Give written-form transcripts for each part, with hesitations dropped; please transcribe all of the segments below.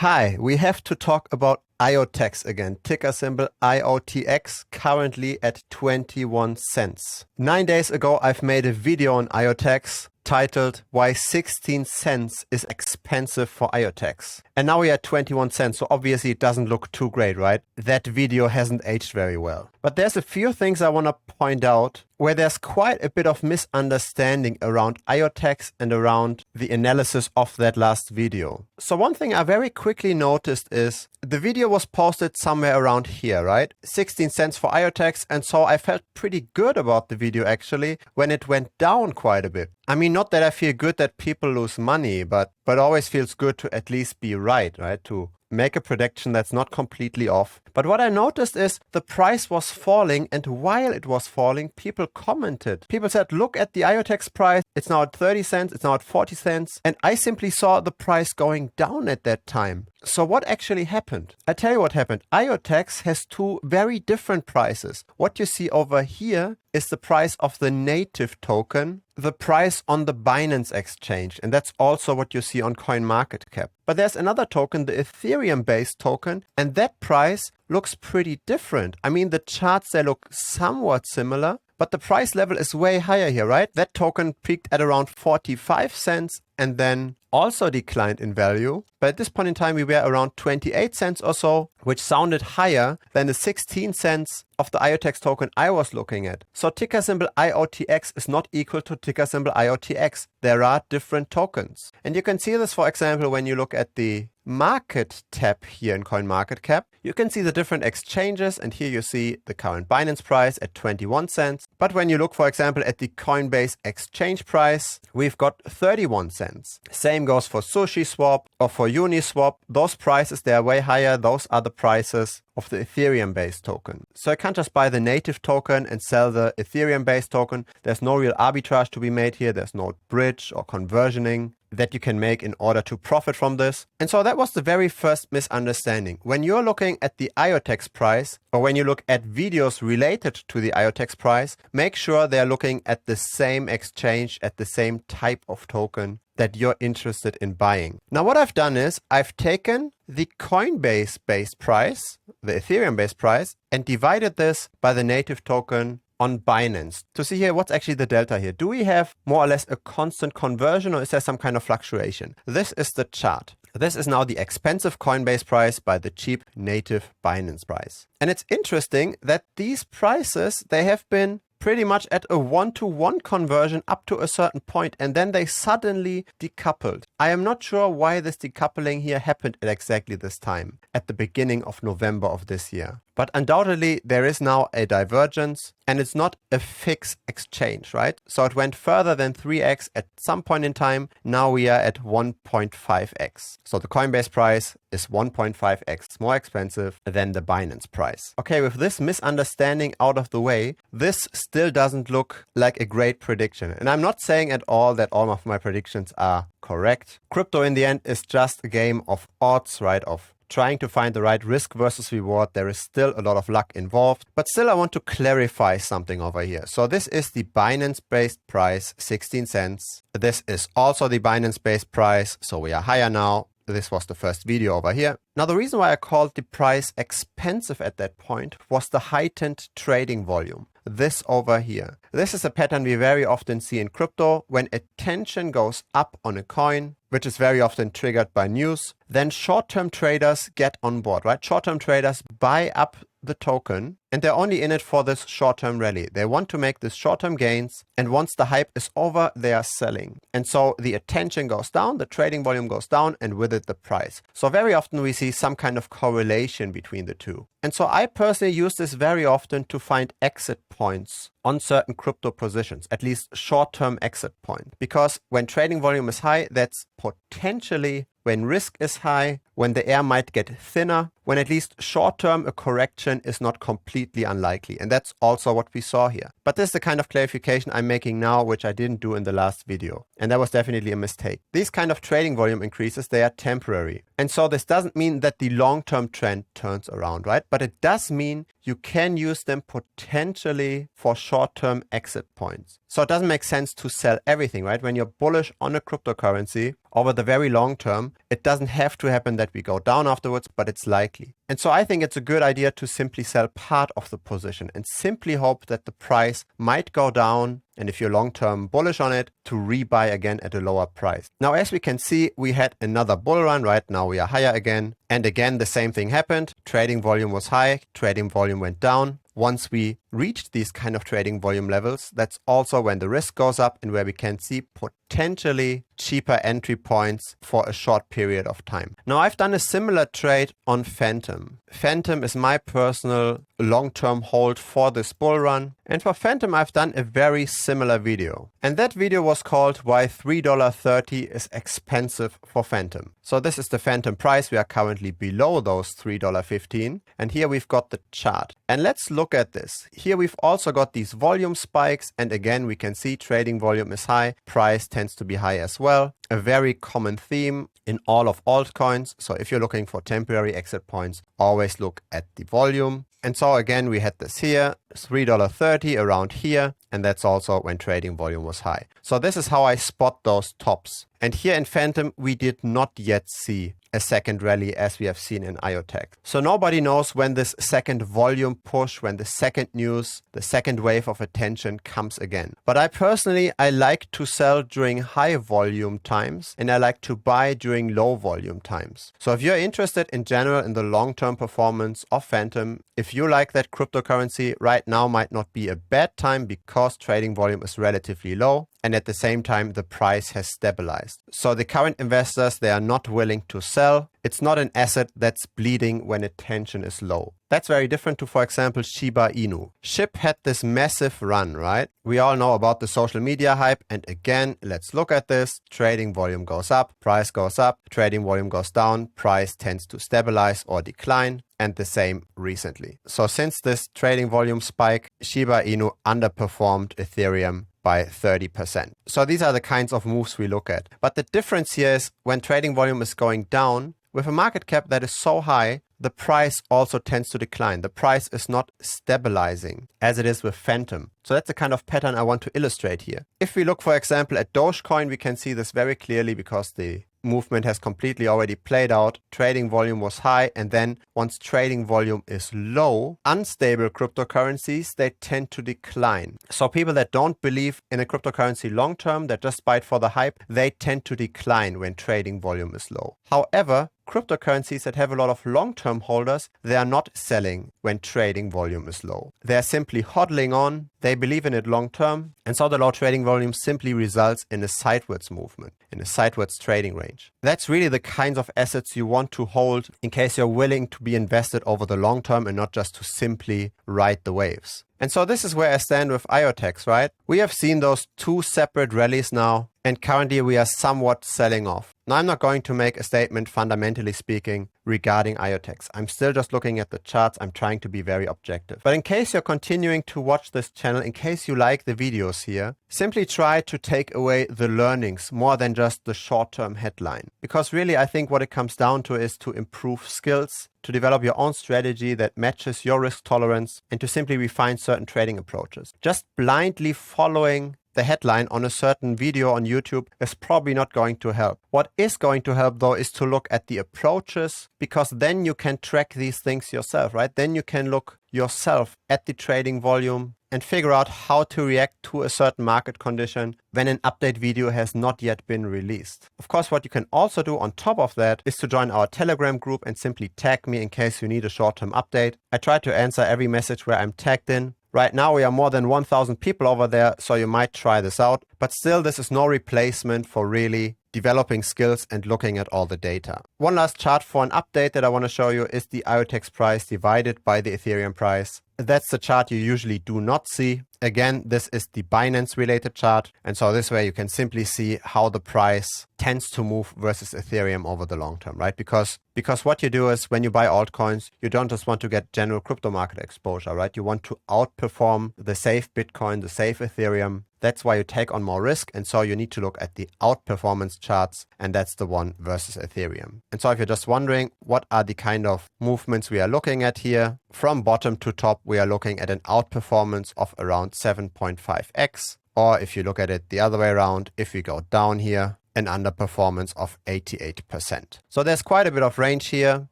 Hi, we have to talk about IOTEX again. Ticker symbol IOTX, currently at 21 cents. 9 days ago, I've made a video on IOTEX titled Why 16 cents is expensive for IOTEX. And now we are at 21 cents, so obviously it doesn't look too great, right? That video hasn't aged very well. But there's a few things I want to point out where there's quite a bit of misunderstanding around IOTEX and around the analysis of that last video. So one thing I very quickly noticed is the video was posted somewhere around here, right? 16 cents for IOTEX, and so I felt pretty good about the video actually when it went down quite a bit. I mean, not that I feel good that people lose money, but always feels good to at least be right? To make a prediction that's not completely off. But what I noticed is the price was falling, and while it was falling, people commented. People said, look at the IOTEX price. It's now at 30 cents. It's now at 40 cents. And I simply saw the price going down at that time. So what actually happened? I tell you what happened. IOTEX has two very different prices. What you see over here is the price of the native token, the price on the Binance exchange. And that's also what you see on CoinMarketCap. But there's another token, the Ethereum-based token, and that price looks pretty different. I mean, the charts, they look somewhat similar, but the price level is way higher here, right? That token peaked at around 45 cents and then also declined in value. But at this point in time, we were around 28 cents or so, which sounded higher than the 16 cents of the IOTEX token I was looking at. So ticker symbol IOTX is not equal to ticker symbol IOTX. There are different tokens. And you can see this, for example, when you look at the market tab here in CoinMarketCap. You can see the different exchanges, and here you see the current Binance price at 21 cents. But when you look, for example, at the Coinbase exchange price, we've got 31 cents. Same goes for SushiSwap or for Uniswap. Those prices, they are way higher. Those are the prices of the Ethereum-based token. So I can't just buy the native token and sell the Ethereum-based token. There's no real arbitrage to be made here. There's no bridge or conversioning that you can make in order to profit from this. And so that was the very first misunderstanding. When you're looking at the IOTEX price, or when you look at videos related to the IOTEX price, make sure they're looking at the same exchange, at the same type of token that you're interested in buying. Now what I've done is I've taken the Coinbase-based price, the Ethereum-based price, and divided this by the native token on Binance to see here what's actually the delta here. Do we have more or less a constant conversion, or is there some kind of fluctuation? This is the chart. This is now the expensive Coinbase price by the cheap native Binance price. And it's interesting that these prices, they have been pretty much at a 1-to-1 conversion up to a certain point, and then they suddenly decoupled. I am not sure why this decoupling here happened at exactly this time, at the beginning of November of this year. But undoubtedly, there is now a divergence, and it's not a fixed exchange, right? So it went further than 3x at some point in time. Now we are at 1.5x. So the Coinbase price is 1.5x more expensive than the Binance price. Okay, with this misunderstanding out of the way, this still doesn't look like a great prediction. And I'm not saying at all that all of my predictions are correct. Crypto in the end is just a game of odds, right? Of trying to find the right risk versus reward. There is still a lot of luck involved, but still I want to clarify something over here. So this is the Binance-based price, 16 cents. This is also the Binance-based price, so we are higher now. This was the first video over here. Now, the reason why I called the price expensive at that point was the heightened trading volume. This over here. This is a pattern we very often see in crypto. When attention goes up on a coin, which is very often triggered by news, then short-term traders get on board, right? Short-term traders buy up the token, and they're only in it for this short-term rally. They want to make this short-term gains, and once the hype is over, they are selling. And so the attention goes down, the trading volume goes down, and with it the price. So very often we see some kind of correlation between the two. And so I personally use this very often to find exit points on certain crypto positions, at least short-term exit point. Because when trading volume is high, that's potentially when risk is high, when the air might get thinner, when at least short-term a correction is not completely unlikely. And that's also what we saw here. But this is the kind of clarification I'm making now, which I didn't do in the last video. And that was definitely a mistake. These kind of trading volume increases, they are temporary. And so this doesn't mean that the long-term trend turns around, right? But it does mean you can use them potentially for short-term exit points. So it doesn't make sense to sell everything, right? When you're bullish on a cryptocurrency, over the very long term, it doesn't have to happen that we go down afterwards, but it's likely. And so I think it's a good idea to simply sell part of the position and simply hope that the price might go down, and if you're long-term bullish on it, to rebuy again at a lower price. Now, as we can see, we had another bull run. Right now we are higher again. And again, the same thing happened. Trading volume was high, trading volume went down. Once we reached these kind of trading volume levels, that's also when the risk goes up and where we can see potentially cheaper entry points for a short period of time. Now, I've done a similar trade on Phantom. Phantom is my personal long-term hold for this bull run. And for Phantom, I've done a very similar video. And that video was called Why $3.30 is Expensive for Phantom. So this is the Phantom price. We are currently below those $3.15. And here we've got the chart. And let's look at this. Here we've also got these volume spikes. And again, we can see trading volume is high. Price tends to be high as well. A very common theme in all of altcoins. So if you're looking for temporary exit points, always look at the volume. And so again, we had this here, $3.30 around here. And that's also when trading volume was high. So this is how I spot those tops. And here in Phantom, we did not yet see a second rally as we have seen in IoTeX. So nobody knows when this second volume push, when the second news, the second wave of attention comes again. But I like to sell during high volume times and I like to buy during low volume times. So if you're interested in general in the long-term performance of Phantom, if you like that cryptocurrency, right now might not be a bad time because trading volume is relatively low. And at the same time, the price has stabilized. So the current investors, they are not willing to sell. It's not an asset that's bleeding when attention is low. That's very different to, for example, Shiba Inu. SHIB had this massive run, right? We all know about the social media hype. And again, let's look at this. Trading volume goes up, price goes up, trading volume goes down, price tends to stabilize or decline. And the same recently. So since this trading volume spike, Shiba Inu underperformed Ethereum by 30%. So these are the kinds of moves we look at. But the difference here is when trading volume is going down, with a market cap that is so high, the price also tends to decline. The price is not stabilizing as it is with Phantom. So that's the kind of pattern I want to illustrate here. If we look, for example, at Dogecoin, we can see this very clearly because the movement has completely already played out. Trading volume was high, and then once trading volume is low, unstable cryptocurrencies, they tend to decline. So people that don't believe in a cryptocurrency long term, that just buy it for the hype, they tend to decline when trading volume is low. However, cryptocurrencies that have a lot of long-term holders, they are not selling when trading volume is low. They are simply hodling on, they believe in it long-term, and so the low trading volume simply results in a sideways movement, in a sideways trading range. That's really the kinds of assets you want to hold in case you're willing to be invested over the long term and not just to simply ride the waves. And so this is where I stand with IoTeX, right? We have seen those two separate rallies now, and currently we are somewhat selling off. Now, I'm not going to make a statement, fundamentally speaking, regarding IoTeX. I'm still just looking at the charts. I'm trying to be very objective. But in case you're continuing to watch this channel, in case you like the videos here, simply try to take away the learnings more than just the short-term headline. Because really, I think what it comes down to is to improve skills, to develop your own strategy that matches your risk tolerance, and to simply refine certain trading approaches. Just blindly following the headline on a certain video on YouTube is probably not going to help. What is going to help though is to look at the approaches, because then you can track these things yourself, right? Then you can look yourself at the trading volume and figure out how to react to a certain market condition when an update video has not yet been released. Of course, what you can also do on top of that is to join our Telegram group and simply tag me in case you need a short-term update. I try to answer every message where I'm tagged in. Right now, we are more than 1,000 people over there, so you might try this out. But still, this is no replacement for really developing skills and looking at all the data. One last chart for an update that I want to show you is the IOTeX price divided by the Ethereum price. That's the chart you usually do not see. Again, this is the Binance related chart. And so this way you can simply see how the price tends to move versus Ethereum over the long term, right? Because what you do is when you buy altcoins, you don't just want to get general crypto market exposure, right? You want to outperform the safe Bitcoin, the safe Ethereum. That's why you take on more risk. And so you need to look at the outperformance charts, and that's the one versus Ethereum. And so if you're just wondering what are the kind of movements we are looking at here, from bottom to top, we are looking at an outperformance of around 7.5x. Or if you look at it the other way around, if we go down here, an underperformance of 88%. So there's quite a bit of range here.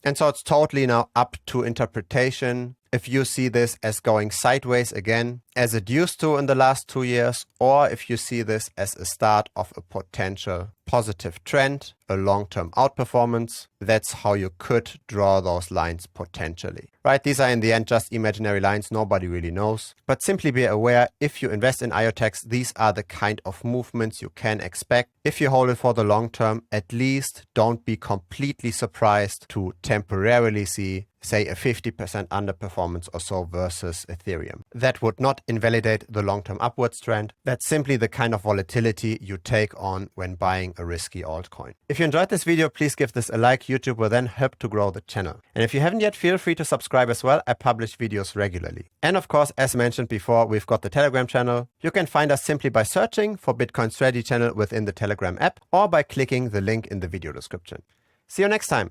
And so it's totally now up to interpretation. If you see this as going sideways again, as it used to in the last 2 years, or if you see this as a start of a potential positive trend, a long-term outperformance, that's how you could draw those lines potentially, right? These are in the end just imaginary lines, nobody really knows. But simply be aware, if you invest in IOTEX, these are the kind of movements you can expect. If you hold it for the long term, at least don't be completely surprised to temporarily see, say, a 50% underperformance or so versus Ethereum. That would not invalidate the long-term upwards trend. That's simply the kind of volatility you take on when buying a risky altcoin. If you enjoyed this video, please give this a like. YouTube will then help to grow the channel. And if you haven't yet, feel free to subscribe as well. I publish videos regularly. And of course, as mentioned before, we've got the Telegram channel. You can find us simply by searching for Bitcoin Strategy Channel within the Telegram app or by clicking the link in the video description. See you next time.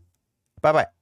Bye bye.